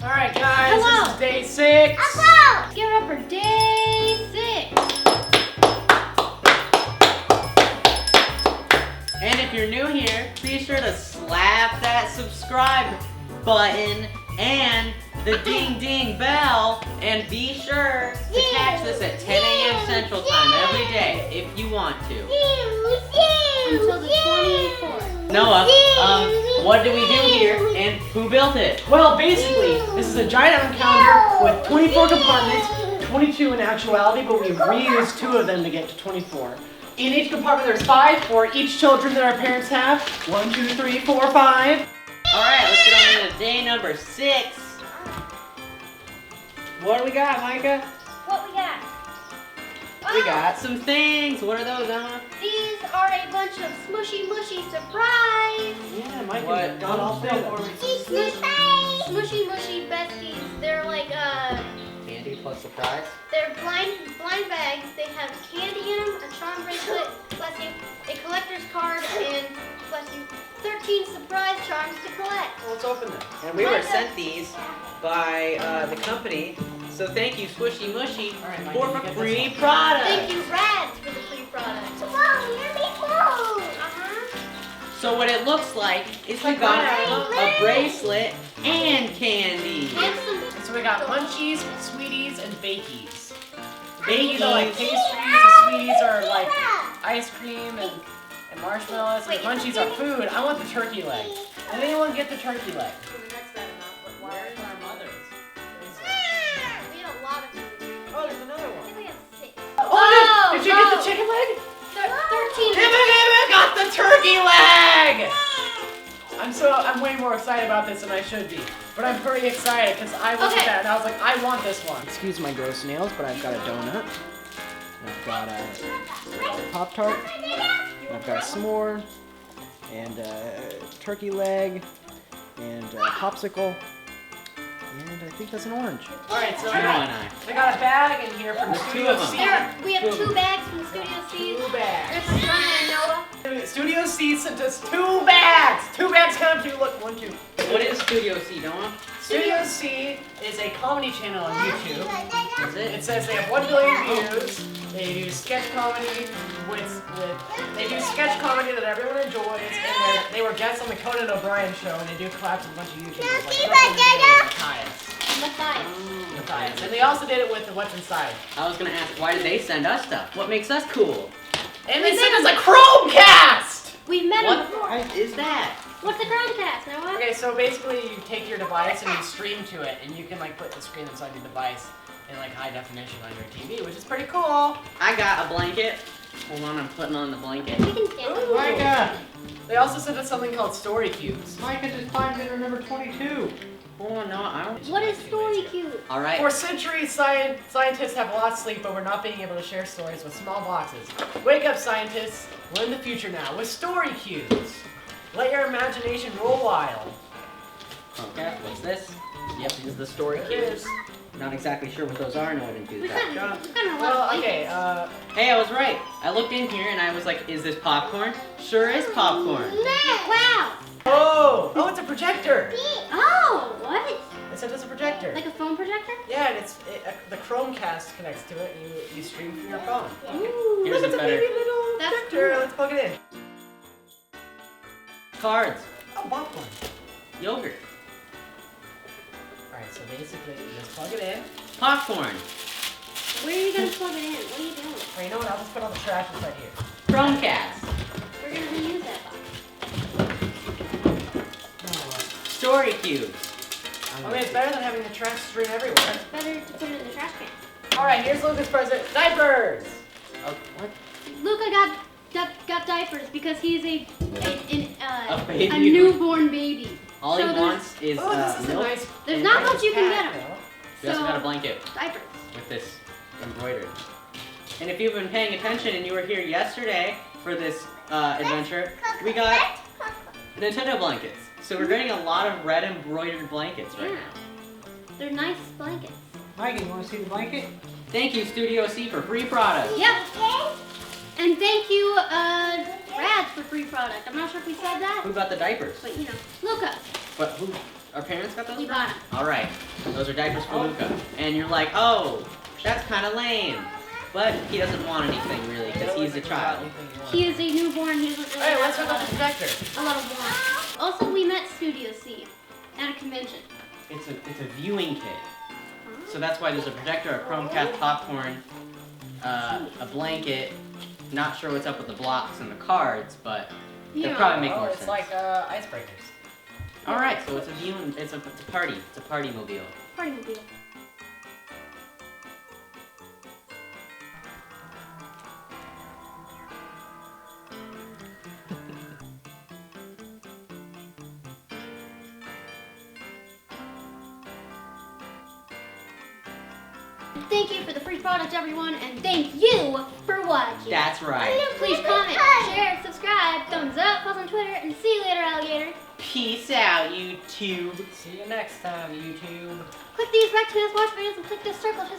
Alright guys, Hello. this is day 6. Hello! Give it up for day 6. And if you're new here, be sure to slap that subscribe button and the ding ding bell, and be sure to catch this at 10 a.m. Central Time every day if you want to. Until the 24th. Noah, what do we do here and who built it? Well, basically, this is a giant item calendar with 24 compartments, 22 in actuality, but we reused 2 of them to get to 24. In each compartment there's 5 for each children that our parents have. 1, 2, 3, 4, 5. Alright, let's get on to day number 6. What do we got, Micah? What we got? We got some things. What are those, Emma? These are a bunch of smushy mushy surprise. Yeah, Mike What? got all 3 for me. Smushy mushy besties. They're like Candy plus surprise. they're blind bags. They have candy in them, a charm bracelet, bless you, a collector's card, and bless you, 13 surprise charms to collect. Well, let's open them. And we were sent these by the company. So thank you, Swishy Mushy, Alright, Mike, for you a get this free one. product. Thank you, Rads, for the free product. Whoa, you're me too. So what it looks like is we got a bracelet and candy. And some. So we got munchies, sweeties, and bakies. Bakies. Bakies are like pastries, the sweeties are like ice cream and marshmallows, and the munchies are food. I want the turkey leg. Did anyone get the turkey leg? Where's our mothers? We have a lot of food. Oh, there's another I one. think we have 6. Oh, did you get the chicken leg? 13. Emma got the turkey leg! I'm way more excited about this than I should be. But I'm pretty excited because I looked at that and I was like, I want this one. Excuse my gross nails, but I've got a donut. I've got a Pop-Tart. I've got a s'more. And a turkey leg. And a popsicle. And I think that's an orange. Alright, so I got a bag in here from There's 2 Studio of them. C. We have 2 bags from Studio C. 2 bags. There's some and Noah. Studio C sent us 2 bags! 2 bags come to, look, 1, 2. What is Studio C, Noah? Studio C is a comedy channel on YouTube. Is it? It says they have 1 billion views. They do sketch comedy they do sketch comedy that everyone enjoys, and they were guests on the Conan O'Brien show, and they do collabs with a bunch of YouTubers like Matthias. And they also did it with the What's Inside. I was gonna ask, why did they send us stuff? What makes us cool? And they sent us a Chromecast! We've met him before. What is that? What's the Chromecast, Noah? Okay, so basically you take your device and you stream to it, and you can like put the screen inside your device in like high definition on your TV, which is pretty cool. I got a blanket. Hold on, I'm putting on the blanket. We can stand Ooh, Micah! They also sent us something called Story Cubes. Micah just climbed in number 22. Oh no, I don't. What is Story Cube? Alright. For centuries, scientists have lost sleep over not being able to share stories with small boxes. Wake up, scientists! We're in the future now with Story Cubes. Let your imagination roll wild. Okay, what's this? Yep, this is the story It cubes. is. Not exactly sure what those are, no, I didn't do We that kind job. of Well, love okay, Hey, I was right. I looked in here and I was like, is this popcorn? Sure is popcorn. Wow. oh, it's a projector. Oh, what? They sent us a projector. Like a phone projector? Yeah, and the Chromecast connects to it, and you stream from your phone. Ooh. Here's Look, a it's a better baby little That's projector. cool. Let's plug it in. cards. Oh, popcorn. Yogurt. Alright, so basically, you just plug it in. Popcorn. Where are you going to plug it in? What are you doing? Or you know what, I'll just put all the trash inside here. Chromecast. We're going to reuse that box. Story cubes. I mean, it's better than having the trash strewn everywhere. It's better to put it in the trash can. Alright, here's Lucas' present. Diapers! Oh, what? Luca got diapers because he's a baby. newborn baby. All So he there's- wants is Oh, this is a milk. nice... There's and not bread. much you can get him. We also So- got a blanket Diapers. with this embroidered. And if you've been paying attention and you were here yesterday for this adventure, we got Nintendo blankets. So we're getting a lot of red embroidered blankets right Yeah. now. They're nice blankets. Mike, you want to see the blanket? Thank you, Studio C, for free products. Yep. And thank you, Rads, for free product. I'm not sure if we said that, Who got the diapers? but you know, Luca. But who? Our parents got those? We bought them. All right. Those are diapers for Luca. And you're like, oh, that's kind of lame. But he doesn't want anything really because he's a child. He is a newborn. He doesn't really Hey, let's have hook up the projector. a lot of wants. Also, we met Studio C at a convention. It's a viewing kit. So that's why there's a projector, a Chromecast popcorn, a blanket. Not sure what's up with the blocks and the cards, but they'll probably make more sense. It's like icebreakers. All right, so it's a viewing. It's a party. It's a party mobile. Party mobile. Thank you for the free product, everyone, and thank you for watching. That's right. Please comment, share, subscribe, thumbs up, follow on Twitter, and see you later, alligator. Peace out, YouTube. See you next time, YouTube. Click these rectangles, watch videos, and click this circle to